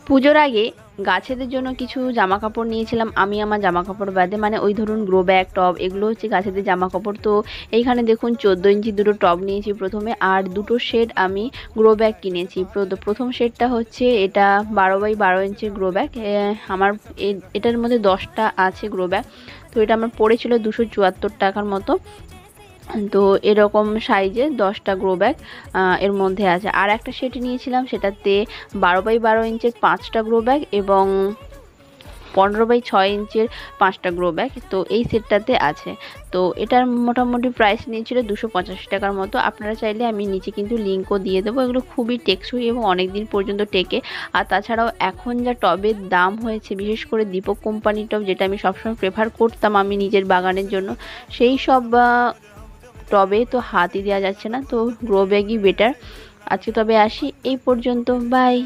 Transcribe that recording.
পুজোর আগে গাছেদের জন্য কিছু জামা কাপড় নিয়েছিলাম আমি, আমার জামা কাপড় বাদে, মানে ওই ধরুন গ্রো ব্যাগ টব এগুলো হচ্ছে গাছেদের জামা কাপড়। তো এইখানে দেখুন 14 ইঞ্চি দুটো টব নিয়েছি প্রথমে, আর দুটো শেড আমি গ্রো ব্যাগ কিনেছি। প্রথম শেডটা হচ্ছে এটা 12x12 ইঞ্চির গ্রো ব্যাগ। আমার এটার মধ্যে 10টা আছে গ্রো ব্যাগ। তো এটা আমার পড়েছিল 274 টাকার মতো। তো এরকম সাইজে 10টা গ্রো ব্যাগ এর মধ্যে আছে। আর একটা সেট নিয়েছিলাম, সেটাতে 12x12 ইঞ্চের 5টা গ্রো ব্যাগ এবং 15x6 ইঞ্চের 5টা গ্রো ব্যাগ। তো এই সেটটাতে আছে। তো এটার মোটামুটি প্রাইস নিয়েছিল 285 টাকার মতো। আপনারা চাইলে আমি নিচে কিন্তু লিঙ্কও দিয়ে দেবো। এগুলো খুবই টেকসই এবং অনেক দিন পর্যন্ত টেকে। আর তাছাড়াও এখন যা টবের দাম হয়েছে, বিশেষ করে দীপক কোম্পানির টব, যেটা আমি সবসময় প্রেফার করতাম আমি নিজের বাগানের জন্য, সেই সব টবে তো হাতই দেওয়া যাচ্ছে না। তো গ্রো ব্যাগই বেটার। আজকে তবে আসি এই পর্যন্ত, বাই।